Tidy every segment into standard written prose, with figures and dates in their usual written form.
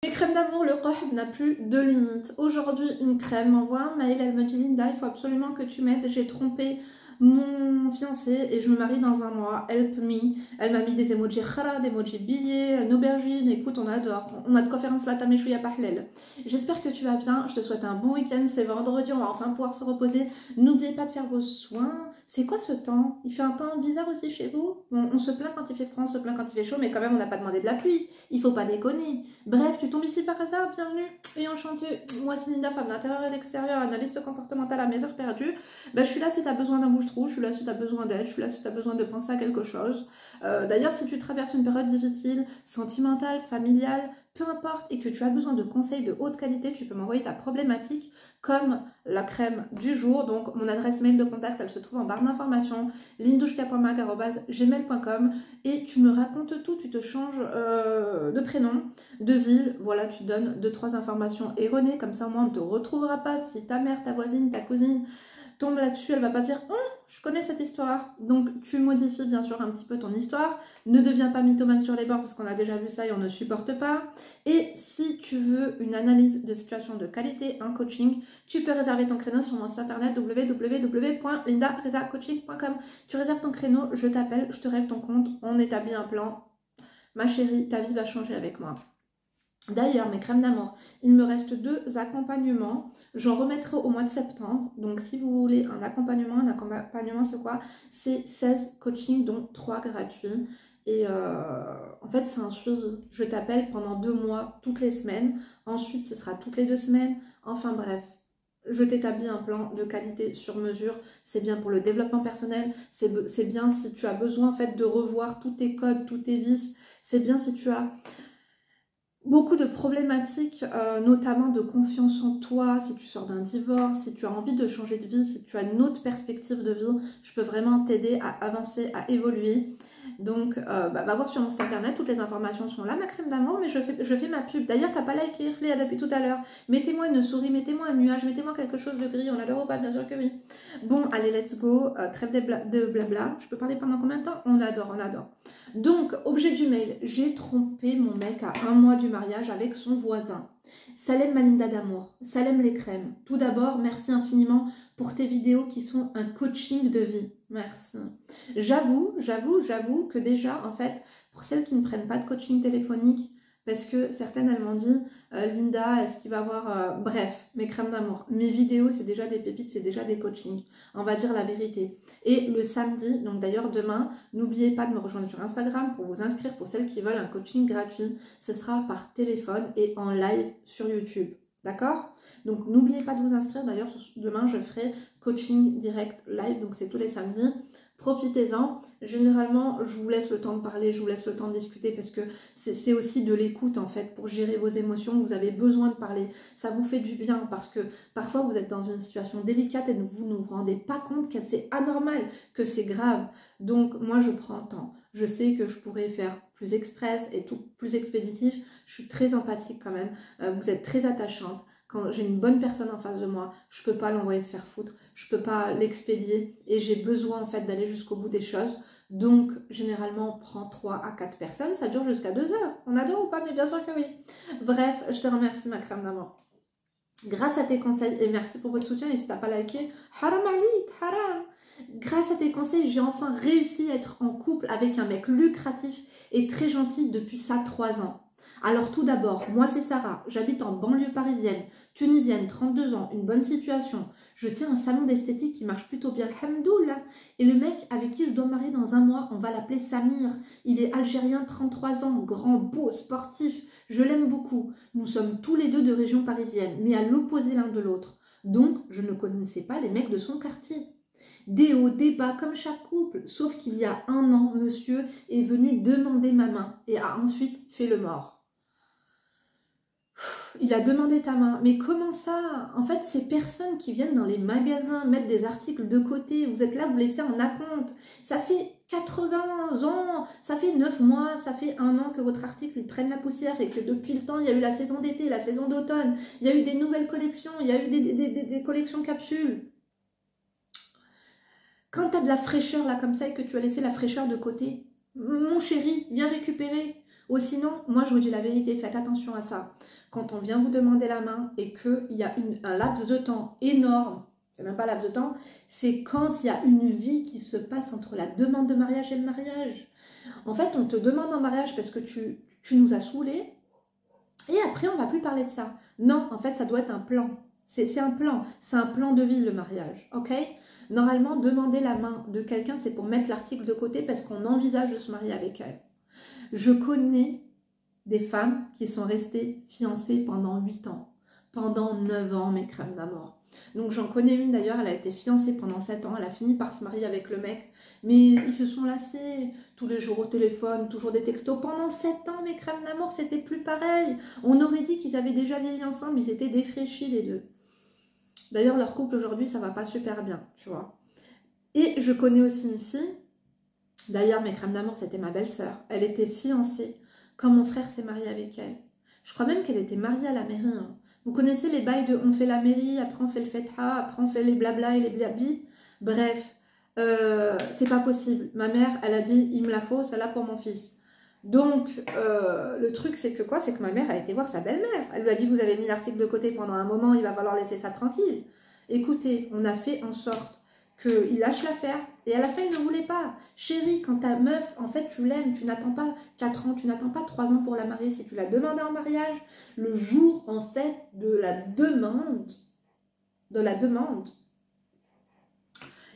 Les crèmes d'amour, le Rohb n'a plus de limite. Aujourd'hui, une crème m'envoie un mail, elle me dit Linda, il faut absolument que tu m'aides, j'ai trompé mon fiancé et je me marie dans un mois, help me. Elle m'a mis des emojis khara, des emojis billets, une aubergine, écoute, on adore. On a de quoi faire un slata meshouya pahlel. J'espère que tu vas bien, je te souhaite un bon week-end, c'est vendredi, on va enfin pouvoir se reposer. N'oubliez pas de faire vos soins. C'est quoi ce temps? Il fait un temps bizarre aussi chez vous? On se plaint quand il fait froid, on se plaint quand il fait chaud, mais quand même on n'a pas demandé de la pluie. Il faut pas déconner. Bref, tu tombes ici par hasard, bienvenue et enchantée. Moi c'est Linda, femme d'intérieur et d'extérieur, analyste comportementale à mes heures perdues. Ben, je suis là si tu as besoin d'un bouche-trou, je suis là si tu as besoin d'aide, je suis là si tu as besoin de penser à quelque chose. D'ailleurs, si tu traverses une période difficile, sentimentale, familiale, peu importe, et que tu as besoin de conseils de haute qualité, tu peux m'envoyer ta problématique comme la crème du jour. Donc mon adresse mail de contact, elle se trouve en barre d'informations, lindouchka.mac@gmail.com, et tu me racontes tout, tu te changes de prénom, de ville, voilà, tu donnes 2-3 informations erronées, comme ça au moins on ne te retrouvera pas. Si ta mère, ta voisine, ta cousine tombe là-dessus, elle va pas se dire je connais cette histoire. Donc tu modifies bien sûr un petit peu ton histoire, ne deviens pas mythomane sur les bords parce qu'on a déjà vu ça et on ne supporte pas. Et si tu veux une analyse de situation de qualité, un coaching, tu peux réserver ton créneau sur mon site internet www.lindarezacoaching.com. Tu réserves ton créneau, je t'appelle, je te règle ton compte, on établit un plan. Ma chérie, ta vie va changer avec moi. D'ailleurs, mes crèmes d'amour, il me reste 2 accompagnements. J'en remettrai au mois de septembre. Donc, si vous voulez un accompagnement c'est quoi? C'est 16 coachings, dont 3 gratuits. Et en fait, c'est un suivi. Je t'appelle pendant 2 mois, toutes les semaines. Ensuite, ce sera toutes les 2 semaines. Enfin bref, je t'établis un plan de qualité sur mesure. C'est bien pour le développement personnel. C'est bien si tu as besoin en fait de revoir tous tes codes, tous tes vices. C'est bien si tu as beaucoup de problématiques, notamment de confiance en toi, si tu sors d'un divorce, si tu as envie de changer de vie, si tu as une autre perspective de vie, je peux vraiment t'aider à avancer, à évoluer. Donc, va voir sur mon site internet, toutes les informations sont là, ma crème d'amour, mais je fais ma pub. D'ailleurs, t'as pas liké, Léa, depuis tout à l'heure. Mettez-moi une souris, mettez-moi un nuage, mettez-moi quelque chose de gris, on a l'heure ou pas? Bien sûr que oui. Bon, allez, let's go, trêve de blabla. Je peux parler pendant combien de temps? On adore, on adore. Donc, objet du mail, j'ai trompé mon mec à 1 mois du mariage avec son voisin. Salam Malinda d'amour, salam les crèmes. Tout d'abord, merci infiniment pour tes vidéos qui sont un coaching de vie. Merci. J'avoue que déjà, en fait, pour celles qui ne prennent pas de coaching téléphonique, parce que certaines, elles m'ont dit, Linda, est-ce qu'il va y avoir... Bref, mes crèmes d'amour. Mes vidéos, c'est déjà des pépites, c'est déjà des coachings. On va dire la vérité. Et le samedi, donc d'ailleurs demain, n'oubliez pas de me rejoindre sur Instagram pour vous inscrire pour celles qui veulent un coaching gratuit. Ce sera par téléphone et en live sur YouTube. D'accord? Donc n'oubliez pas de vous inscrire. D'ailleurs, demain, je ferai coaching direct live. Donc c'est tous les samedis. Profitez-en. Généralement, je vous laisse le temps de parler, je vous laisse le temps de discuter parce que c'est aussi de l'écoute en fait pour gérer vos émotions. Vous avez besoin de parler. Ça vous fait du bien parce que parfois vous êtes dans une situation délicate et vous ne vous rendez pas compte que c'est anormal, que c'est grave. Donc moi, je prends le temps. Je sais que je pourrais faire plus express et tout plus expéditif. Je suis très empathique quand même. Vous êtes très attachante. Quand j'ai une bonne personne en face de moi, je peux pas l'envoyer se faire foutre, je peux pas l'expédier et j'ai besoin en fait d'aller jusqu'au bout des choses. Donc généralement on prend 3 à 4 personnes, ça dure jusqu'à 2 heures. On adore ou pas? Mais bien sûr que oui. Bref, je te remercie ma crème d'amour. Grâce à tes conseils et merci pour votre soutien et si t'as pas liké, haram alik, haram. Grâce à tes conseils, j'ai enfin réussi à être en couple avec un mec lucratif et très gentil depuis ça 3 ans. Alors tout d'abord, moi c'est Sarah, j'habite en banlieue parisienne, tunisienne, 32 ans, une bonne situation. Je tiens un salon d'esthétique qui marche plutôt bien, alhamdoulilah. Et le mec avec qui je dois me marier dans 1 mois, on va l'appeler Samir. Il est algérien, 33 ans, grand, beau, sportif, je l'aime beaucoup. Nous sommes tous les deux de région parisienne, mais à l'opposé l'un de l'autre. Donc, je ne connaissais pas les mecs de son quartier. Des hauts, des bas, comme chaque couple. Sauf qu'il y a 1 an, monsieur est venu demander ma main et a ensuite fait le mort. Il a demandé ta main. Mais comment ça? En fait, ces personnes qui viennent dans les magasins mettre des articles de côté, vous êtes là, vous laissez en acompte. Ça fait 80 ans, ça fait 9 mois, ça fait 1 an que votre article il prenne la poussière et que depuis le temps, il y a eu la saison d'été, la saison d'automne, il y a eu des nouvelles collections, il y a eu des collections capsules. Quand tu as de la fraîcheur là comme ça et que tu as laissé la fraîcheur de côté, mon chéri, viens récupérer. Ou sinon, moi je vous dis la vérité, faites attention à ça. Quand on vient vous demander la main et qu'il y a un laps de temps énorme, c'est même pas un laps de temps, c'est quand il y a une vie qui se passe entre la demande de mariage et le mariage. En fait, on te demande en mariage parce que tu nous as saoulés et après on va plus parler de ça. Non, en fait, ça doit être un plan. C'est un plan. C'est un plan de vie, le mariage. Ok ? Normalement, demander la main de quelqu'un, c'est pour mettre l'article de côté parce qu'on envisage de se marier avec elle. Je connais des femmes qui sont restées fiancées pendant 8 ans, pendant 9 ans, mes crèmes d'amour. Donc j'en connais une d'ailleurs, elle a été fiancée pendant 7 ans, elle a fini par se marier avec le mec, mais ils se sont lassés, tous les jours au téléphone, toujours des textos. Pendant 7 ans, mes crèmes d'amour, c'était plus pareil. On aurait dit qu'ils avaient déjà vieilli ensemble, ils étaient défraîchis les deux. D'ailleurs, leur couple aujourd'hui, ça va pas super bien, tu vois. Et je connais aussi une fille, d'ailleurs, mes crèmes d'amour, c'était ma belle-sœur. Elle était fiancée quand mon frère s'est marié avec elle. Je crois même qu'elle était mariée à la mairie. Hein. Vous connaissez les bails de on fait la mairie, après on fait le fetha, après on fait les blabla et les blabli. Bref, c'est pas possible. Ma mère, elle a dit, il me la faut, celle-là pour mon fils. Donc, le truc, c'est que quoi? C'est que ma mère a été voir sa belle-mère. Elle lui a dit, vous avez mis l'article de côté pendant un moment, il va falloir laisser ça tranquille. Écoutez, on a fait en sorte qu'il lâche l'affaire, et à la fin, il ne voulait pas. Chérie, quand ta meuf, en fait, tu l'aimes, tu n'attends pas 4 ans, tu n'attends pas 3 ans pour la marier. Si tu l'as demandé en mariage, le jour, en fait, de la demande,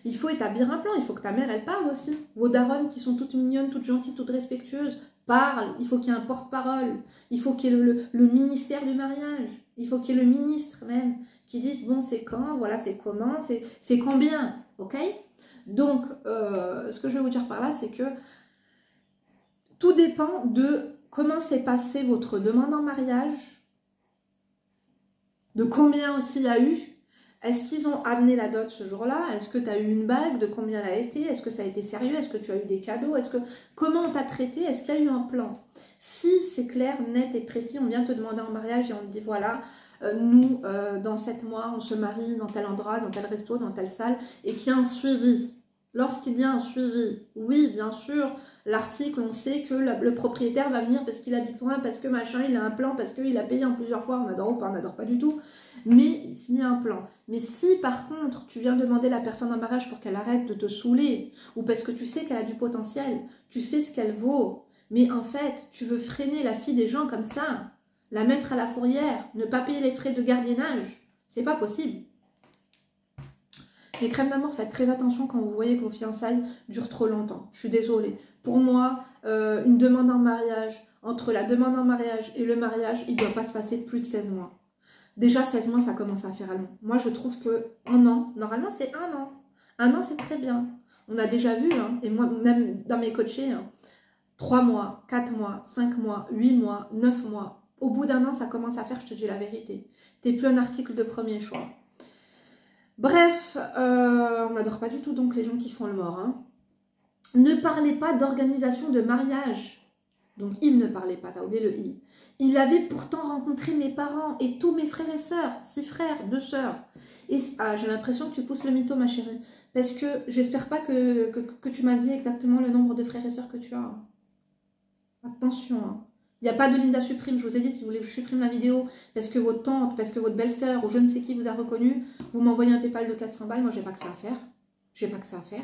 il faut établir un plan. Il faut que ta mère, elle parle aussi. Vos daronnes qui sont toutes mignonnes, toutes gentilles, toutes respectueuses, parlent. Il faut qu'il y ait un porte-parole. Il faut qu'il y ait le ministère du mariage. Il faut qu'il y ait le ministre même qui dise, bon, c'est quand, voilà, c'est comment, c'est combien, ok? Donc, ce que je vais vous dire par là, c'est que tout dépend de comment s'est passée votre demande en mariage, de combien aussi il y a eu. Est-ce qu'ils ont amené la dot ce jour-là? Est-ce que tu as eu une bague? De combien elle a été? Est-ce que ça a été sérieux? Est-ce que tu as eu des cadeaux? Comment on t'a traité? Est-ce qu'il y a eu un plan? Si c'est clair, net et précis, on vient te demander en mariage et on te dit voilà, nous, dans 7 mois, on se marie dans tel endroit, dans tel resto, dans telle salle, et qu'il y a un suivi. Lorsqu'il y a un suivi, oui, bien sûr, l'article, on sait que le propriétaire va venir parce qu'il habite loin, parce que machin, il a un plan, parce qu'il a payé en plusieurs fois, on adore ou pas, on n'adore pas du tout, mais s'il y a un plan. Mais si, par contre, tu viens demander la personne en mariage pour qu'elle arrête de te saouler, ou parce que tu sais qu'elle a du potentiel, tu sais ce qu'elle vaut, mais en fait, tu veux freiner la fille des gens comme ça, la mettre à la fourrière, ne pas payer les frais de gardiennage, c'est pas possible. Les crèmes d'amour, faites très attention quand vous voyez que vos fiançailles durent trop longtemps. Je suis désolée. Pour moi, une demande en mariage, entre la demande en mariage et le mariage, il ne doit pas se passer plus de 16 mois. Déjà, 16 mois, ça commence à faire long. Moi, je trouve que 1 an, normalement, c'est 1 an. 1 an, c'est très bien. On a déjà vu, hein, et moi, même dans mes coachés, hein, 3 mois, 4 mois, 5 mois, 8 mois, 9 mois. Au bout d'1 an, ça commence à faire, je te dis la vérité. Tu n'es plus un article de premier choix. Bref, on n'adore pas du tout donc les gens qui font le mort. Hein. Ne parlez pas d'organisation de mariage. Donc il ne parlait pas, t'as oublié le il. Il avait pourtant rencontré mes parents et tous mes frères et sœurs, 6 frères, 2 sœurs. Et j'ai l'impression que tu pousses le mytho, ma chérie. Parce que j'espère pas que tu m'as dit exactement le nombre de frères et sœurs que tu as. Attention, hein. Il n'y a pas de Linda Supprime, je vous ai dit, si vous voulez que je supprime la vidéo, parce que votre tante, parce que votre belle-sœur, ou je ne sais qui vous a reconnu, vous m'envoyez un PayPal de 400 balles, moi j'ai pas que ça à faire. J'ai pas que ça à faire.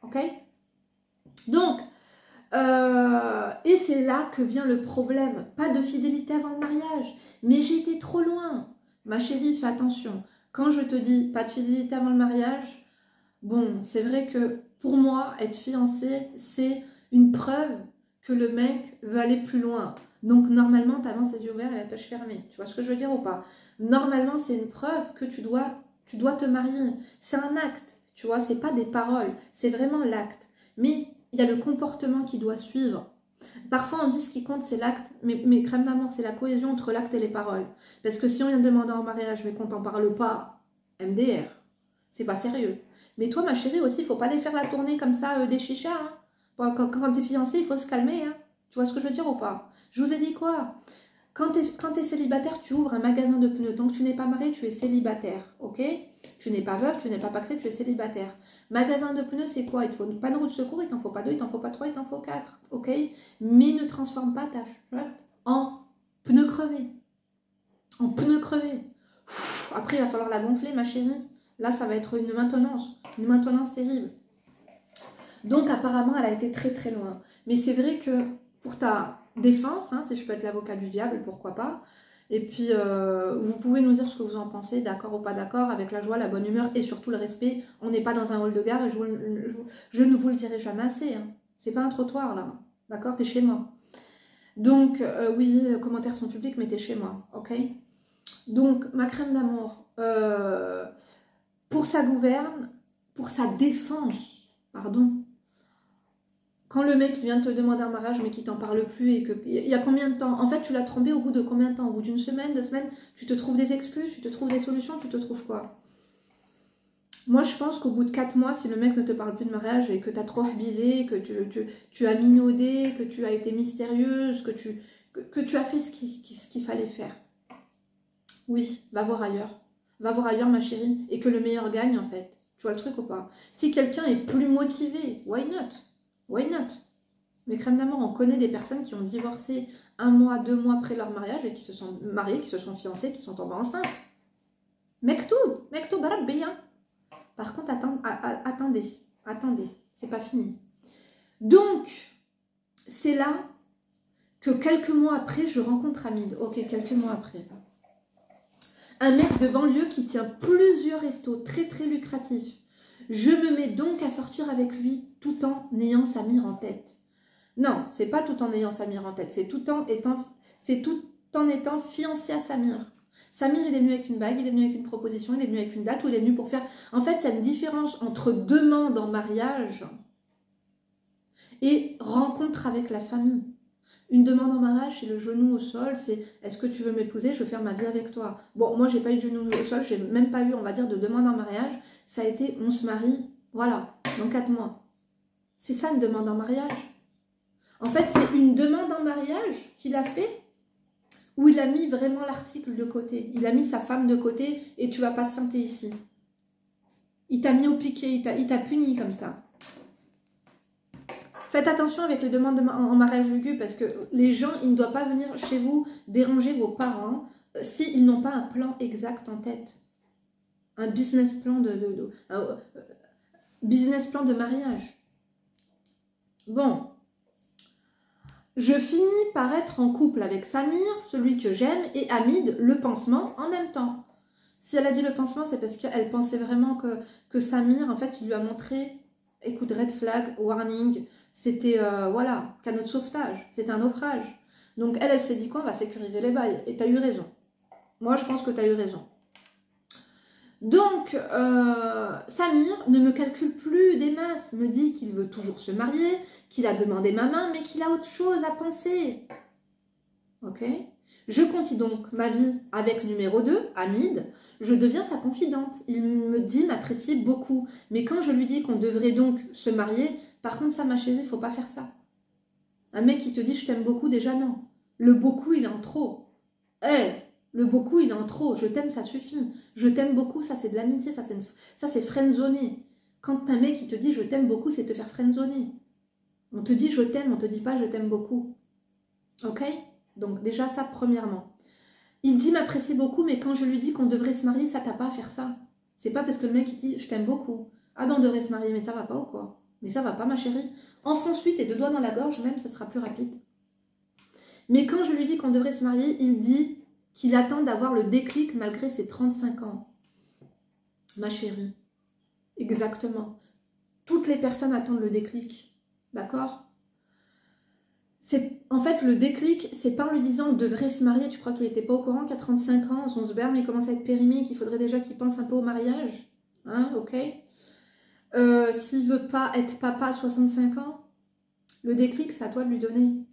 Ok? Donc, et c'est là que vient le problème. Pas de fidélité avant le mariage. Mais j'ai été trop loin. Ma chérie, fais attention. Quand je te dis pas de fidélité avant le mariage, bon, c'est vrai que pour moi, être fiancée, c'est une preuve que le mec veut aller plus loin. Donc, normalement, tu avances les yeux ouverts et la touche fermée. Tu vois ce que je veux dire ou pas? Normalement, c'est une preuve que tu dois te marier. C'est un acte, tu vois, c'est pas des paroles. C'est vraiment l'acte. Mais il y a le comportement qui doit suivre. Parfois, on dit ce qui compte, c'est l'acte. Mais crème d'amour, c'est la cohésion entre l'acte et les paroles. Parce que si on vient de demander en mariage, mais qu'on t'en parle pas, MDR, c'est pas sérieux. Mais toi, ma chérie, aussi, il faut pas aller faire la tournée comme ça des chichas, hein. Quand tu es fiancée, il faut se calmer. Hein. Tu vois ce que je veux dire ou pas? Je vous ai dit quoi? Quand tu es célibataire, tu ouvres un magasin de pneus. Tant que tu n'es pas marié, tu es célibataire, ok? Tu n'es pas veuve, tu n'es pas paxé, tu es célibataire. Magasin de pneus, c'est quoi? Il te faut une panneau de secours, il t'en faut pas 2, il t'en faut pas 3, il t'en faut 4, ok? Mais ne transforme pas ta chouette en pneu crevé. En pneu crevé. Après, il va falloir la gonfler, ma chérie. Là, ça va être une maintenance terrible. Donc, apparemment, elle a été très très loin. Mais c'est vrai que pour ta défense, hein, si je peux être l'avocat du diable, pourquoi pas. Et puis, vous pouvez nous dire ce que vous en pensez, d'accord ou pas d'accord, avec la joie, la bonne humeur et surtout le respect. On n'est pas dans un hall de gare et je ne vous le dirai jamais assez. Hein. C'est pas un trottoir, là. D'accord? T'es chez moi. Donc, oui, les commentaires sont publics, mais t'es chez moi, ok? Donc, ma crème d'amour, pour sa gouverne, pour sa défense, pardon, quand le mec vient te demander un mariage mais qu'il t'en parle plus et que il y a combien de temps? En fait, tu l'as trompé au bout de combien de temps? Au bout d'une semaine, 2 semaines? Tu te trouves des excuses, tu te trouves des solutions, tu te trouves quoi? Moi, je pense qu'au bout de 4 mois, si le mec ne te parle plus de mariage et que tu as trop abusé, que tu as minaudé, que tu as été mystérieuse, que tu as fait ce qu'il fallait faire. Oui, va voir ailleurs. Va voir ailleurs, ma chérie, et que le meilleur gagne, en fait. Tu vois le truc ou pas? Si quelqu'un est plus motivé, why not? Why not? Mais crème d'amour, on connaît des personnes qui ont divorcé 1 mois, 2 mois après leur mariage et qui se sont mariées, qui se sont fiancées, qui sont tombées enceintes. Mektoub, barab bien. Par contre, attendez, c'est pas fini. Donc, c'est là que quelques mois après, je rencontre Hamid. Ok, quelques mois après. Un mec de banlieue qui tient plusieurs restos très très lucratifs. Je me mets donc à sortir avec lui tout en ayant Samir en tête. Non, c'est pas tout en ayant Samir en tête, c'est tout en étant fiancé à Samir. Samir, il est venu avec une bague, il est venu avec une proposition, il est venu avec une date, ou il est venu pour faire... En fait, il y a une différence entre demande en mariage et rencontre avec la famille. Une demande en mariage, c'est le genou au sol, c'est est-ce que tu veux m'épouser, je veux faire ma vie avec toi. Bon, moi, j'ai pas eu de genou au sol, j'ai même pas eu, on va dire, de demande en mariage. Ça a été, on se marie, voilà, dans 4 mois. C'est ça une demande en mariage. En fait, c'est une demande en mariage qu'il a fait où il a mis vraiment l'article de côté. Il a mis sa femme de côté et tu vas patienter ici. Il t'a mis au piquet, il t'a puni comme ça. Faites attention avec les demandes en mariage lugubre parce que les gens, ils ne doivent pas venir chez vous déranger vos parents s'ils n'ont pas un plan exact en tête. Un business plan business plan de mariage. Bon. Je finis par être en couple avec Samir, celui que j'aime, et Hamid, le pansement, en même temps. Si elle a dit le pansement, c'est parce qu'elle pensait vraiment que Samir, en fait, il lui a montré, écoute, red flag, warning, c'était, voilà, canot de sauvetage, c'était un naufrage. Donc elle s'est dit quoi? On va sécuriser les bails, et t'as eu raison. Moi, je pense que t'as eu raison. Donc, Samir ne me calcule plus des masses, me dit qu'il veut toujours se marier, qu'il a demandé ma main, mais qu'il a autre chose à penser. Ok? Je continue donc ma vie avec numéro 2, Hamid. Je deviens sa confidente. Il me dit m'apprécier beaucoup. Mais quand je lui dis qu'on devrait donc se marier, par contre, ça, ma chérie, il ne faut pas faire ça. Un mec qui te dit je t'aime beaucoup, déjà non. Le beaucoup, il est en trop. Le beaucoup, il est en trop. Je t'aime, ça suffit. Je t'aime beaucoup, ça c'est de l'amitié, ça c'est friendzoner. Quand un mec qui te dit je t'aime beaucoup, c'est te faire friendzoner. On te dit je t'aime, on te dit pas je t'aime beaucoup. Ok? Donc déjà ça, premièrement. Il dit m'apprécie beaucoup, mais quand je lui dis qu'on devrait se marier, ça t'a pas à faire ça. C'est pas parce que le mec il dit je t'aime beaucoup. Ah ben on devrait se marier, mais ça va pas ou quoi? Mais ça va pas ma chérie. Enfonce-lui tes 2 doigts dans la gorge, même ça sera plus rapide. Mais quand je lui dis qu'on devrait se marier, il dit qu'il attend d'avoir le déclic malgré ses 35 ans. Ma chérie, exactement. Toutes les personnes attendent le déclic, d'accord? En fait, le déclic, c'est pas en lui disant on devrait se marier, tu crois qu'il n'était pas au courant qu'à 35 ans, son sperme, il commence à être périmé, qu'il faudrait déjà qu'il pense un peu au mariage, hein, ok? S'il veut pas être papa à 65 ans, le déclic, c'est à toi de lui donner.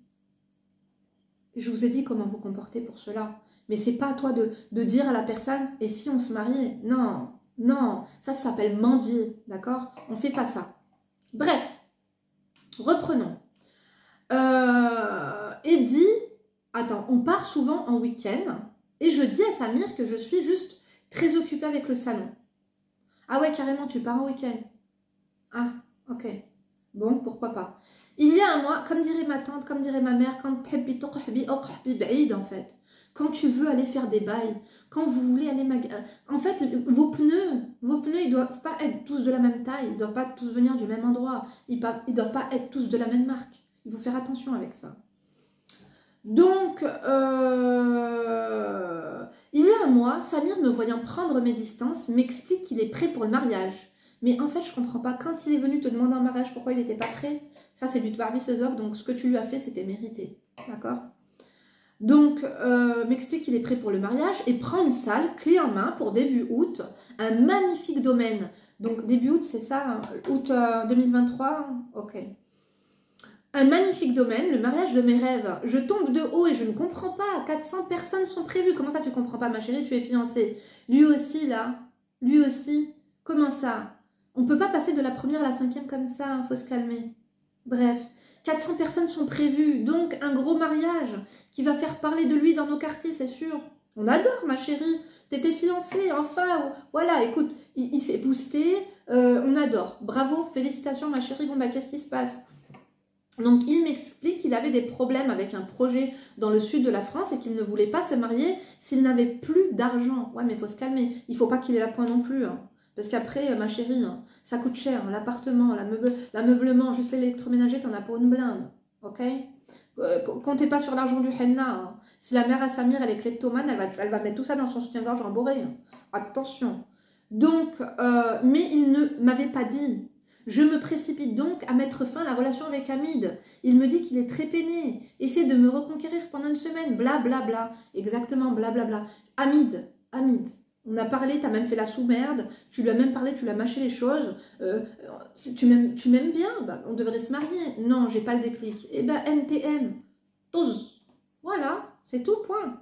Je vous ai dit comment vous comporter pour cela. Mais c'est pas à toi de dire à la personne, et si on se mariait? Non, non, ça s'appelle mendier, d'accord? On fait pas ça. Bref, reprenons. Eddie, Attends, on part souvent en week-end et je dis à Samir que je suis juste très occupée avec le salon. Ah ouais, carrément, tu pars en week-end. Ah, ok. Bon, pourquoi pas. Il y a un mois, comme dirait ma tante, comme dirait ma mère, quand en fait. Quand tu veux aller faire des bails, quand vous voulez aller... En fait, vos pneus, ils doivent pas être tous de la même taille, ils doivent pas tous venir du même endroit, ils doivent pas être tous de la même marque. Il faut faire attention avec ça. Donc, il y a un mois, Samir, me voyant prendre mes distances, m'explique qu'il est prêt pour le mariage. Mais en fait, je comprends pas. Quand il est venu te demander en mariage, pourquoi il n'était pas prêt? Ça, c'est du Barbie Sezog, donc ce que tu lui as fait, c'était mérité. D'accord? Donc, m'explique qu'il est prêt pour le mariage et prend une salle, clé en main, pour début août. Un magnifique domaine. Donc, début août, c'est ça? Hein, août 2023? Ok. Un magnifique domaine, le mariage de mes rêves. Je tombe de haut et je ne comprends pas. 400 personnes sont prévues. Comment ça, tu comprends pas, ma chérie? Tu es fiancée. Lui aussi, là. Lui aussi. Comment ça? On ne peut pas passer de la première à la cinquième comme ça. Il faut se calmer. Bref. 400 personnes sont prévues. Donc, un gros mariage qui va faire parler de lui dans nos quartiers, c'est sûr. On adore, ma chérie. T'étais fiancée, enfin. Voilà, écoute, il s'est boosté. On adore. Bravo, félicitations, ma chérie. Bon, bah, qu'est-ce qui se passe? Donc, il m'explique qu'il avait des problèmes avec un projet dans le sud de la France et qu'il ne voulait pas se marier s'il n'avait plus d'argent. Ouais, mais il faut se calmer. Il ne faut pas qu'il ait la pointe non plus. Hein. Parce qu'après, ma chérie, hein, ça coûte cher. Hein, l'appartement, l'ameublement, juste l'électroménager, t'en as pour une blinde. Ok? Comptez pas sur l'argent du henna. Hein. Si la mère à Samir, elle est kleptomane, elle va mettre tout ça dans son soutien-gorge emborré. Hein. Attention. Donc, mais il ne m'avait pas dit. Je me précipite donc à mettre fin à la relation avec Hamid. Il me dit qu'il est très peiné. Essaie de me reconquérir pendant une semaine. Bla bla bla. Exactement, bla bla bla. Hamid. On a parlé, t'as même fait la sous-merde. Tu lui as même parlé, tu lui as mâché les choses. Tu m'aimes bien, bah, on devrait se marier. Non, j'ai pas le déclic. Eh ben, NTM. Tous. Voilà, c'est tout, point.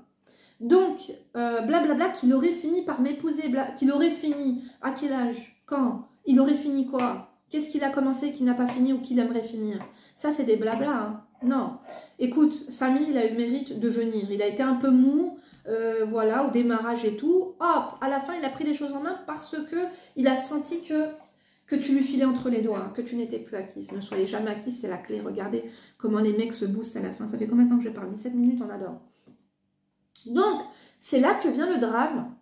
Donc, blablabla, qu'il aurait fini par m'épouser. Qu'il aurait fini. À quel âge? Quand? Il aurait fini quoi? Qu'est-ce qu'il a commencé qui n'a pas fini ou qu'il aimerait finir? Ça, c'est des blabla. Hein. Non. Écoute, Samir, il a eu le mérite de venir. Il a été un peu mou, voilà, au démarrage et tout. Hop, à la fin, il a pris les choses en main parce que il a senti que tu lui filais entre les doigts, que tu n'étais plus acquise. Ne soyez jamais acquise, c'est la clé. Regardez comment les mecs se boostent à la fin. Ça fait combien de temps que je parle? 17 minutes, on adore. Donc, c'est là que vient le drame.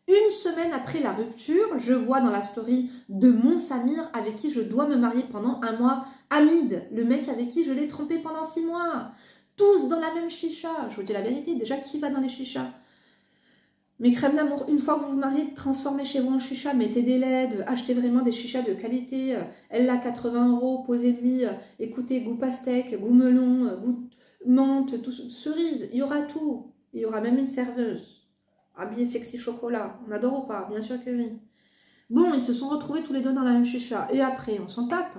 Une semaine après la rupture, je vois dans la story de mon Samir avec qui je dois me marier pendant un mois, Hamid, le mec avec qui je l'ai trompé pendant 6 mois. Tous dans la même chicha. Je vous dis la vérité, déjà qui va dans les chichas? Mes crèmes d'amour, une fois que vous vous mariez, transformez chez vous en chicha, mettez des LED, achetez vraiment des chichas de qualité. Elle a 80 €, posez-lui, écoutez, goût pastèque, goût melon, goût menthe, tout, cerise, il y aura tout. Il y aura même une serveuse. Habillé sexy chocolat, on adore ou pas? Bien sûr que oui. Bon, ils se sont retrouvés tous les deux dans la même chicha. Et après, on s'en tape.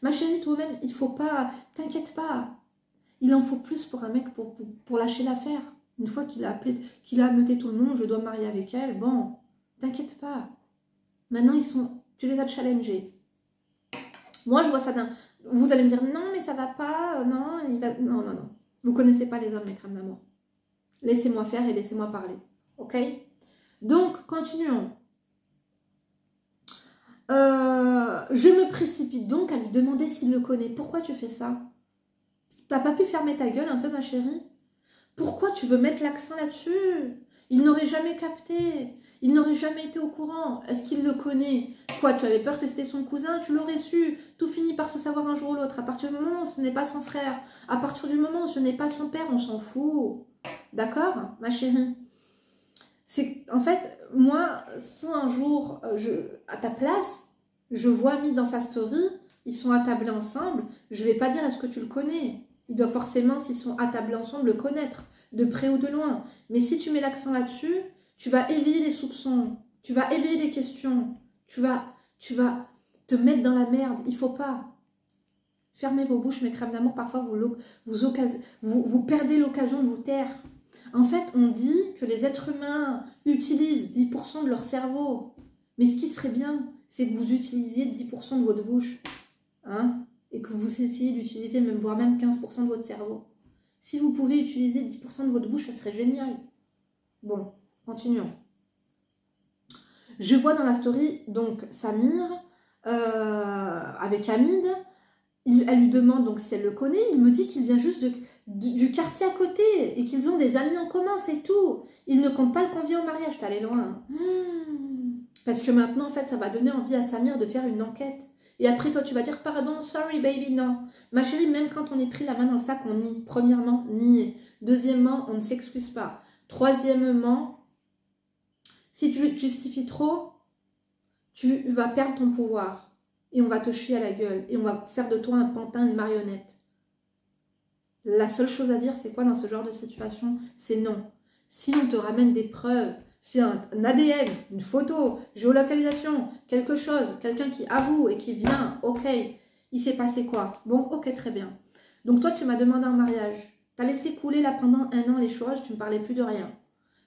Ma chérie, toi-même, il faut pas... T'inquiète pas. Il en faut plus pour un mec pour lâcher l'affaire. Une fois qu'il a appelé, qu'il a ameuté tout le monde, je dois me marier avec elle. Bon, t'inquiète pas. Maintenant, tu les as challengés. Moi, je vois ça d'un... Vous allez me dire, non, mais ça va pas. Non, non, non, non. Vous connaissez pas les hommes, mes crèmes d'amour. Laissez-moi faire et laissez-moi parler. Ok? Donc, continuons. Je me précipite donc à lui demander s'il le connaît. Pourquoi tu fais ça? T'as pas pu fermer ta gueule un peu, ma chérie? Pourquoi tu veux mettre l'accent là-dessus? Il n'aurait jamais capté. Il n'aurait jamais été au courant. Est-ce qu'il le connaît? Quoi, tu avais peur que c'était son cousin? Tu l'aurais su. Tout finit par se savoir un jour ou l'autre. À partir du moment où ce n'est pas son frère, à partir du moment où ce n'est pas son père, on s'en fout. D'accord, ma chérie? En fait, moi, si un jour, à ta place, je vois mis dans sa story, ils sont attablés ensemble, je ne vais pas dire est-ce que tu le connais. Ils doivent forcément, s'ils sont attablés ensemble, le connaître, de près ou de loin. Mais si tu mets l'accent là-dessus, tu vas éveiller les soupçons, tu vas éveiller les questions, tu vas te mettre dans la merde. Il ne faut pas. Fermez vos bouches, mes crèmes d'amour, parfois vous perdez l'occasion de vous taire. En fait, on dit que les êtres humains utilisent 10% de leur cerveau. Mais ce qui serait bien, c'est que vous utilisiez 10% de votre bouche. Hein, et que vous essayiez d'utiliser, voire même 15% de votre cerveau. Si vous pouvez utiliser 10% de votre bouche, ça serait génial. Bon, continuons. Je vois dans la story, donc, Samir, avec Hamid. Elle lui demande donc si elle le connaît. Il me dit qu'il vient juste du quartier à côté et qu'ils ont des amis en commun, c'est tout. Il ne compte pas le convier au mariage, t'es allé loin. Parce que maintenant, en fait, ça va donner envie à Samir de faire une enquête. Et après, toi, tu vas dire, pardon, sorry baby, non. Ma chérie, même quand on est pris la main dans le sac, on nie. Premièrement, nier. Deuxièmement, on ne s'excuse pas. Troisièmement, si tu te justifies trop, tu vas perdre ton pouvoir. Et on va te chier à la gueule. Et on va faire de toi un pantin, une marionnette. La seule chose à dire, c'est quoi dans ce genre de situation? C'est non. Si on te ramène des preuves, si un ADN, une photo, géolocalisation, quelque chose, quelqu'un qui avoue et qui vient, ok, il s'est passé quoi? Bon, ok, très bien. Donc toi, tu m'as demandé un mariage. Tu as laissé couler là pendant 1 an les choses, tu ne me parlais plus de rien.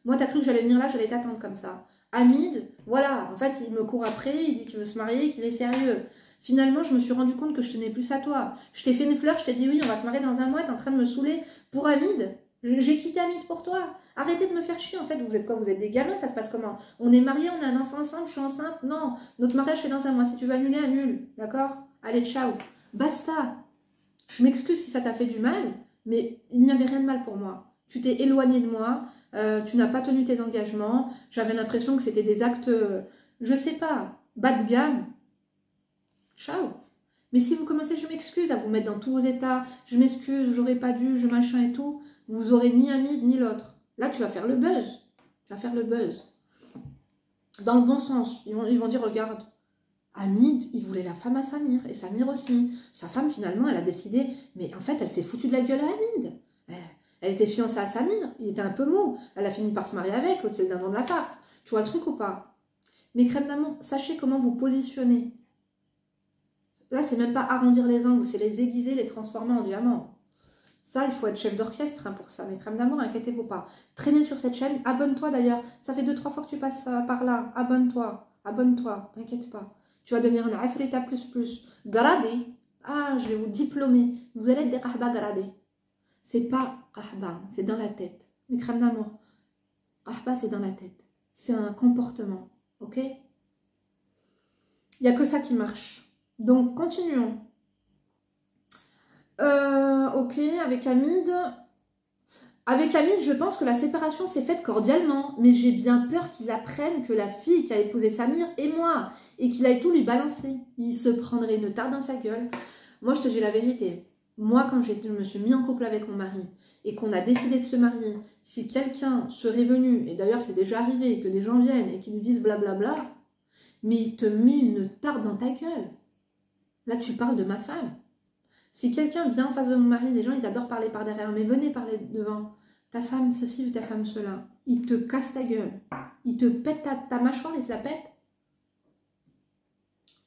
Moi, tu as cru que j'allais venir là, j'allais t'attendre comme ça. Hamid, voilà, en fait, il me court après, il dit qu'il veut se marier, qu'il est sérieux. Finalement, je me suis rendu compte que je tenais plus à toi. Je t'ai fait une fleur, je t'ai dit oui, on va se marier dans 1 mois, t'es en train de me saouler pour Hamid. J'ai quitté Hamid pour toi. Arrêtez de me faire chier, en fait, vous êtes quoi? Vous êtes des gamins, ça se passe comment? On est mariés, on a un enfant ensemble, je suis enceinte? Non, notre mariage c'est dans 1 mois, si tu veux annuler, annule, d'accord? Allez, ciao. Basta. Je m'excuse si ça t'a fait du mal, mais il n'y avait rien de mal pour moi. Tu t'es éloigné de moi, tu n'as pas tenu tes engagements, j'avais l'impression que c'était des actes, je sais pas, bas de gamme. Ciao. Mais si vous commencez, je m'excuse, à vous mettre dans tous vos états, je m'excuse, j'aurais pas dû, je machin et tout, vous aurez ni Hamid ni l'autre. Là, tu vas faire le buzz. Tu vas faire le buzz. Dans le bon sens. Ils vont dire, regarde, Hamid, il voulait la femme à Samir, et Samir aussi. Sa femme, finalement, elle a décidé, mais en fait, elle s'est foutue de la gueule à Hamid. Elle était fiancée à Samir, il était un peu mou. Elle a fini par se marier avec, l'autre c'est le dindon de la farce. Tu vois le truc ou pas? Mes crèmes d'amour, sachez comment vous positionnez. Là, c'est même pas arrondir les angles, c'est les aiguiser, les transformer en diamants. Ça, il faut être chef d'orchestre pour ça. Mes crèmes d'amour, inquiétez-vous pas. Traînez sur cette chaîne, abonne-toi d'ailleurs. Ça fait 2-3 fois que tu passes par là. Abonne-toi, abonne-toi, t'inquiète pas. Tu vas devenir un Afrita plus. Gradé. Ah, je vais vous diplômer. Vous allez être des Kahba gradés. C'est pas Kahba, c'est dans la tête. Mes crèmes d'amour. Kahba, c'est dans la tête. C'est un comportement, ok? Il n'y a que ça qui marche. Donc, continuons. Ok, avec Hamid. Avec Hamid, je pense que la séparation s'est faite cordialement. Mais j'ai bien peur qu'il apprenne que la fille qui a épousé Samir est moi. Et qu'il aille tout lui balancer. Il se prendrait une tarte dans sa gueule. Moi, je te dis la vérité. Moi, quand je me suis mis en couple avec mon mari et qu'on a décidé de se marier, si quelqu'un serait venu, et d'ailleurs c'est déjà arrivé, que des gens viennent et qui nous disent blablabla, mais il te met une tarte dans ta gueule. Là, tu parles de ma femme. Si quelqu'un vient en face de mon mari, les gens, ils adorent parler par derrière, mais venez parler devant. Ta femme ceci ou ta femme cela. Il te casse ta gueule. Il te pète ta mâchoire, il te la pète.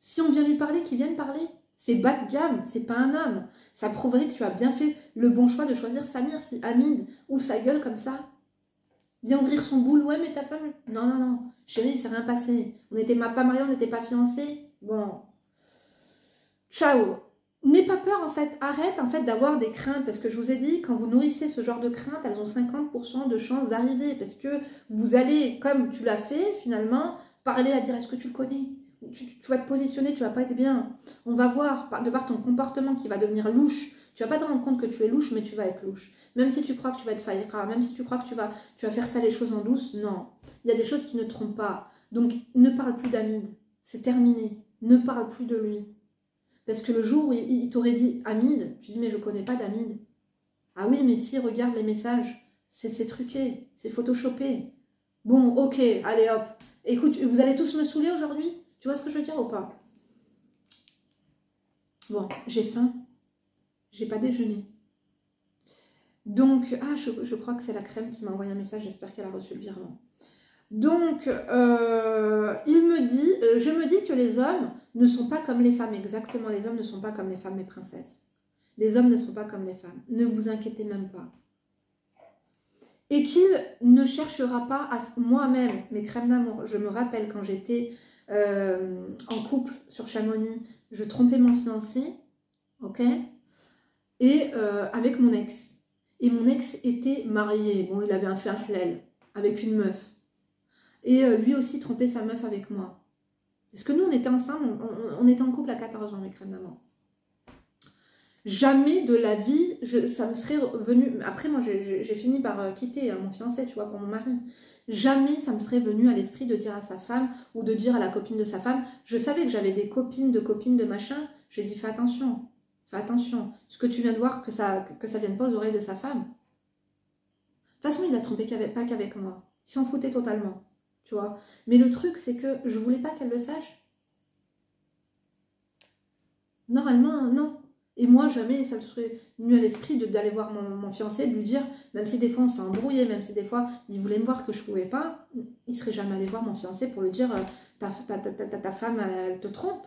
Si on vient lui parler, qu'il vienne parler. C'est bas de gamme, c'est pas un homme. Ça prouverait que tu as bien fait le bon choix de choisir Samir, si Hamid ouvre sa gueule comme ça. Viens ouvrir son boule, ouais, mais ta femme... Non. Chérie, il s'est rien passé. On n'était pas mariés, on n'était pas fiancés. Bon. Ciao. N'aie pas peur en fait, arrête en fait d'avoir des craintes parce que je vous ai dit, quand vous nourrissez ce genre de craintes, elles ont 50% de chances d'arriver parce que vous allez, comme tu l'as fait finalement, parler à dire est-ce que tu le connais? Tu vas te positionner, tu vas pas être bien. On va voir, de par ton comportement qui va devenir louche, tu vas pas te rendre compte que tu es louche, mais tu vas être louche. Même si tu crois que tu vas être faillira, même si tu crois que tu vas faire ça les choses en douce, non. Il y a des choses qui ne trompent pas. Donc ne parle plus d'Hamid, c'est terminé. Ne parle plus de lui. Parce que le jour où il t'aurait dit Hamid, tu dis mais je connais pas d'Hamid. Ah oui, mais si, regarde les messages, c'est truqué, c'est photoshopé. Bon, ok, allez hop. Écoute, vous allez tous me saouler aujourd'hui? Tu vois ce que je veux dire ou pas? Bon, j'ai faim. J'ai pas déjeuné. Donc, je crois que c'est la crème qui m'a envoyé un message, j'espère qu'elle a reçu le virement. Donc, je me dis que les hommes ne sont pas comme les femmes, exactement, les hommes ne sont pas comme les femmes, mes princesses. Les hommes ne sont pas comme les femmes, ne vous inquiétez même pas. Et qu'il ne cherchera pas à moi-même, mes crèmes d'amour, je me rappelle quand j'étais en couple sur Chamonix, je trompais mon fiancé, ok, et avec mon ex. Et mon ex était marié. Bon, il avait fait un halal avec une meuf. Et lui aussi trompait sa meuf avec moi. Parce que nous, on était ensemble, on était en couple à 14 ans, mes crèmes d'amande. Jamais de la vie, ça me serait venu... Après, moi, j'ai fini par quitter mon fiancé, tu vois, pour mon mari. Jamais ça me serait venu à l'esprit de dire à sa femme ou de dire à la copine de sa femme. Je savais que j'avais des copines de machin. J'ai dit, fais attention, fais attention. Ce que tu viens de voir, que ça vienne pas aux oreilles de sa femme. De toute façon, il a trompé pas qu'avec moi. Il s'en foutait totalement, tu vois. Mais le truc, c'est que je voulais pas qu'elle le sache. Normalement, non. Et moi, jamais ça me serait venu à l'esprit d'aller voir mon fiancé, de lui dire, même si des fois on s'est embrouillé, même si des fois il voulait me voir que je ne pouvais pas, il serait jamais allé voir mon fiancé pour lui dire, ta femme, elle te trompe.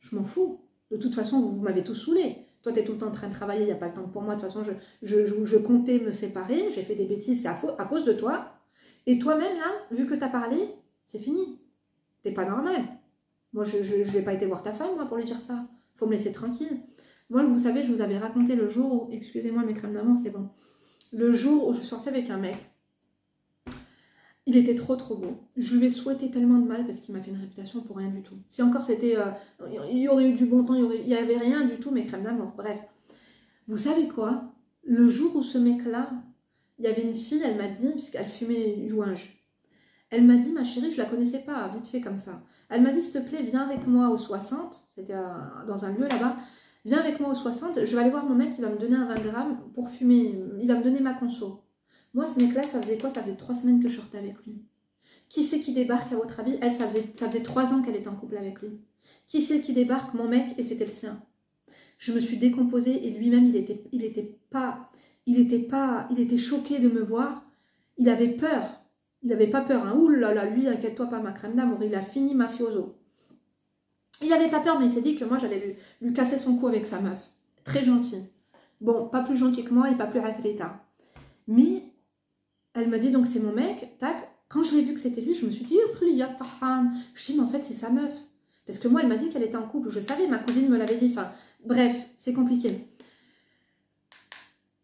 Je m'en fous. De toute façon, vous m'avez tous saoulé. Toi, tu es tout le temps en train de travailler, il n'y a pas le temps pour moi. De toute façon, je comptais me séparer, j'ai fait des bêtises, c'est à cause de toi. Et toi-même, là, vu que tu as parlé, c'est fini. T'es pas normal. Moi, je n'ai pas été voir ta femme, moi, pour lui dire ça. Faut me laisser tranquille. Moi, vous savez, je vous avais raconté le jour où, excusez-moi mes crèmes d'amande, c'est bon. Le jour où je sortais avec un mec, il était trop beau. Je lui ai souhaité tellement de mal parce qu'il m'a fait une réputation pour rien du tout. Si encore c'était, il y aurait eu du bon temps, il n'y avait rien du tout, mes crèmes d'amour. Bref, vous savez quoi? Le jour où ce mec-là, il y avait une fille, elle m'a dit, puisqu'elle fumait du ouinge, elle m'a dit, ma chérie, je la connaissais pas, vite fait comme ça. Elle m'a dit, s'il te plaît, viens avec moi au 60, c'était dans un lieu là-bas, viens avec moi au 60, je vais aller voir mon mec, il va me donner un 20 grammes pour fumer, il va me donner ma conso. Moi, ce mec-là, ça faisait quoi? Ça faisait 3 semaines que je sortais avec lui. Qui c'est qui débarque à votre avis? Elle, ça faisait 3 ans qu'elle était en couple avec lui. Qui c'est qui débarque? Mon mec, et c'était le sien. Je me suis décomposée et lui-même, il était choqué de me voir. Il avait peur. Il n'avait pas peur. Hein. Ouh là là, lui, inquiète-toi pas, ma crème d'amour, il a fini mafioso. Il n'avait pas peur, mais il s'est dit que moi, j'allais lui casser son cou avec sa meuf. Très gentil. Bon, pas plus gentil que moi et pas plus rafleta. Mais elle m'a dit, donc c'est mon mec, tac. Quand je l'ai vu que c'était lui, je me suis dit, je dis, mais en fait, c'est sa meuf. Parce que moi, elle m'a dit qu'elle était en couple. Je savais, ma cousine me l'avait dit. Enfin, bref, c'est compliqué.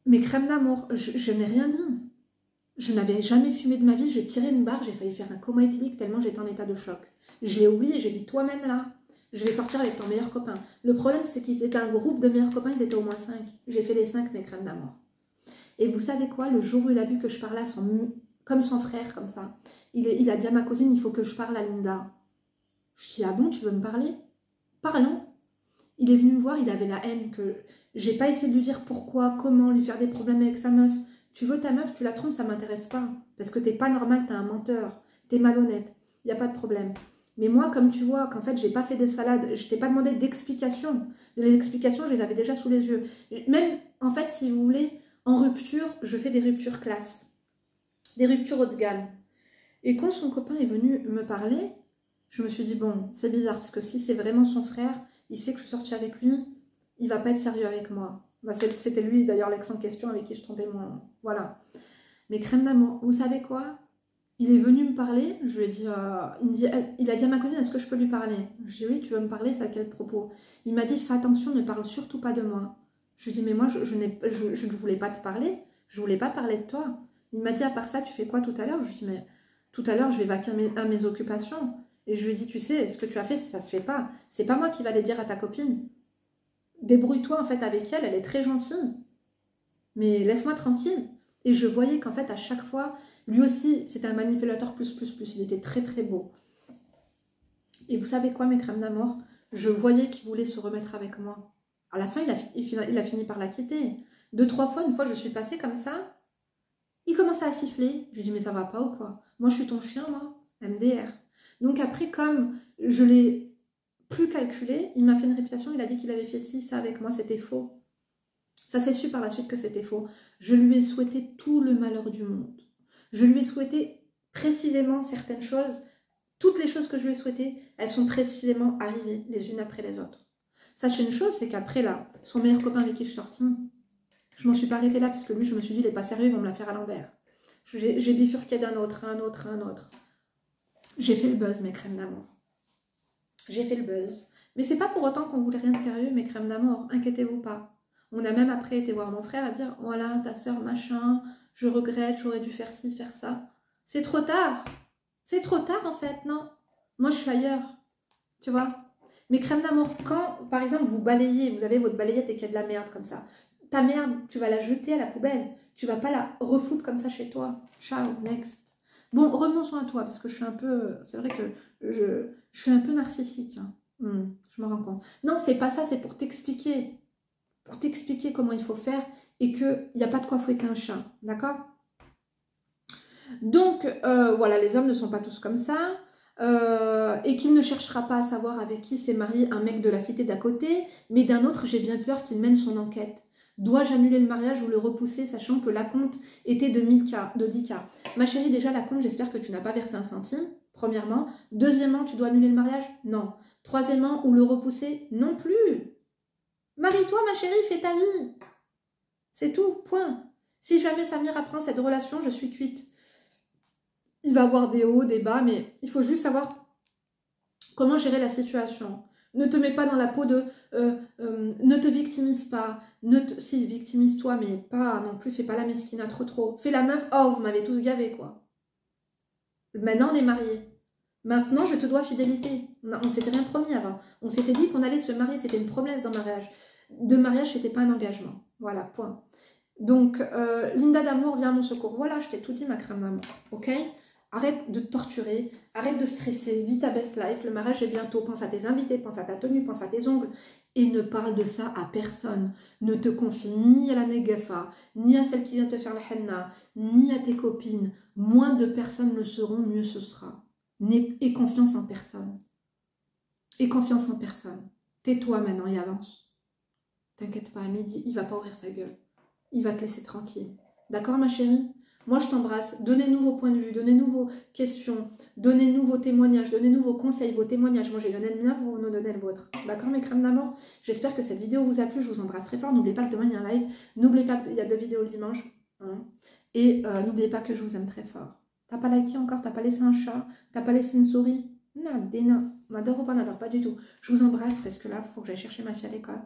Mes crèmes d'amour, je n'ai rien dit. Je n'avais jamais fumé de ma vie. J'ai tiré une barre, j'ai failli faire un coma éthylique tellement j'étais en état de choc. Je l'ai oublié, j'ai dit, toi-même là, je vais sortir avec ton meilleur copain. Le problème, c'est qu'ils étaient un groupe de meilleurs copains, ils étaient au moins 5. J'ai fait les 5, mes crèmes d'amour. Et vous savez quoi, le jour où il a vu que je parlais comme son frère, comme ça, il a dit à ma cousine, il faut que je parle à Linda. Je dis, ah bon, tu veux me parler? Parlons. Il est venu me voir, il avait la haine que... J'ai pas essayé de lui dire pourquoi, comment, lui faire des problèmes avec sa meuf. Tu veux ta meuf, tu la trompes, ça m'intéresse pas. Parce que t'es pas normal, t'es un menteur, t'es malhonnête. Il n'y a pas de problème. Mais moi, comme tu vois, qu'en fait, j'ai pas fait de salade, je t'ai pas demandé d'explications. Les explications, je les avais déjà sous les yeux. Même, en fait, si vous voulez, en rupture, je fais des ruptures classe. Des ruptures haut de gamme. Et quand son copain est venu me parler, je me suis dit, bon, c'est bizarre, parce que si c'est vraiment son frère, il sait que je suis sortie avec lui, il va pas être sérieux avec moi. Bah, c'était lui, d'ailleurs, l'ex en question avec qui je trompais mon... Voilà. Mais crème d'amour, vous savez quoi? Il est venu me parler, je lui ai dit, il a dit à ma cousine, est-ce que je peux lui parler? Je lui ai dit, oui, tu veux me parler, c'est à quel propos? Il m'a dit, fais attention, ne parle surtout pas de moi. Je lui ai dit, mais moi, je ne voulais pas te parler, je voulais pas parler de toi. Il m'a dit, à part ça, tu fais quoi tout à l'heure? Je lui ai dit, mais tout à l'heure, je vais vaquer à mes occupations. Et je lui ai dit, tu sais, ce que tu as fait, ça se fait pas. C'est pas moi qui va aller dire à ta copine. Débrouille-toi, en fait, avec elle, elle est très gentille. Mais laisse-moi tranquille. Et je voyais qu'en fait, à chaque fois, lui aussi, c'était un manipulateur plus. Il était très beau. Et vous savez quoi, mes crèmes d'amour? Je voyais qu'il voulait se remettre avec moi. À la fin, il a fini par la quitter. 2-3 fois, une fois, je suis passée comme ça. Il commençait à siffler. Je lui ai dit, mais ça va pas ou quoi? Moi, je suis ton chien, moi. MDR. Donc après, comme je l'ai plus calculé, il m'a fait une réputation, il a dit qu'il avait fait ci, ça avec moi, c'était faux. Ça s'est su par la suite que c'était faux. Je lui ai souhaité tout le malheur du monde. Je lui ai souhaité précisément certaines choses. Toutes les choses que je lui ai souhaitées, elles sont précisément arrivées les unes après les autres. Sachez une chose, c'est qu'après là, son meilleur copain avec qui je suis sortie, je m'en suis pas arrêtée là parce que lui, je me suis dit, il est pas sérieux, ils vont me la faire à l'envers. J'ai bifurqué d'un autre, un autre. J'ai fait le buzz, mes crèmes d'amour. J'ai fait le buzz. Mais c'est pas pour autant qu'on voulait rien de sérieux, mes crèmes d'amour. Inquiétez-vous pas. On a même après été voir mon frère à dire, voilà, ta soeur, machin, je regrette, j'aurais dû faire ci, faire ça. C'est trop tard. C'est trop tard en fait, non? Moi, je suis ailleurs, tu vois. Mes crèmes d'amour, quand, par exemple, vous balayez, vous avez votre balayette et qu'il y a de la merde comme ça, ta merde, tu vas la jeter à la poubelle. Tu vas pas la refoutre comme ça chez toi. Ciao, next. Bon, revenons à toi, parce que je suis un peu... C'est vrai que je suis un peu narcissique. Hein. Je me rends compte. Non, c'est pas ça, c'est pour t'expliquer. Pour t'expliquer comment il faut faire et qu'il n'y a pas de quoi fouetter un chat. D'accord? Donc, voilà, les hommes ne sont pas tous comme ça. Et qu'il ne cherchera pas à savoir avec qui s'est marié un mec de la cité d'à côté, mais d'un autre, j'ai bien peur qu'il mène son enquête. Dois-je annuler le mariage ou le repousser, sachant que l'acompte était de 1000K, de 10K? Ma chérie, déjà, l'acompte, j'espère que tu n'as pas versé un centime, premièrement. Deuxièmement, tu dois annuler le mariage? Non. Troisièmement, ou le repousser? Non plus. Marie-toi, ma chérie, fais ta vie. C'est tout, point. Si jamais Samir apprend cette relation, je suis cuite. Il va avoir des hauts, des bas, mais il faut juste savoir comment gérer la situation. Ne te mets pas dans la peau de... ne te victimise pas. Si, victimise-toi, mais pas non plus, fais pas la mesquina trop. Fais la meuf, oh, vous m'avez tous gavé, quoi. Maintenant, on est mariés. Maintenant, je te dois fidélité. On s'était rien promis avant. On s'était dit qu'on allait se marier, c'était une promesse d'un mariage. De mariage, c'était pas un engagement. Voilà, point. Donc, Linda d'amour, viens à mon secours. Voilà, je t'ai tout dit, ma crème d'amour. Ok? Arrête de te torturer, arrête de stresser, vis ta best life, le mariage est bientôt, pense à tes invités, pense à ta tenue, pense à tes ongles, et ne parle de ça à personne. Ne te confie ni à la négafa, ni à celle qui vient te faire la henna, ni à tes copines. Moins de personnes le seront, mieux ce sera. Aie confiance en personne. Aie confiance en personne. Tais-toi maintenant et avance. T'inquiète pas, à midi, il va pas ouvrir sa gueule. Il va te laisser tranquille. D'accord, ma chérie? Moi, je t'embrasse. Donnez-nous vos points de vue, donnez-nous vos questions, donnez-nous vos témoignages, donnez-nous vos conseils, vos témoignages. Moi, j'ai donné le mien pour nous donner le vôtre. D'accord, mes crèmes d'amour? J'espère que cette vidéo vous a plu. Je vous embrasse très fort. N'oubliez pas que demain, il y a un live. N'oubliez pas qu'il y a 2 vidéos le dimanche. Hein. Et n'oubliez pas que je vous aime très fort. T'as pas liké encore? T'as pas laissé un chat? T'as pas laissé une souris? Nadéna. N'adore ou pas n'adore? Pas du tout. Je vous embrasse parce que là, il faut que j'aille chercher ma fille à l'école.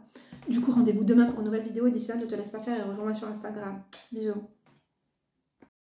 Du coup, rendez-vous demain pour une nouvelle vidéo. Et d'ici là, ne te laisse pas faire et rejoins-moi sur Instagram. Bisous.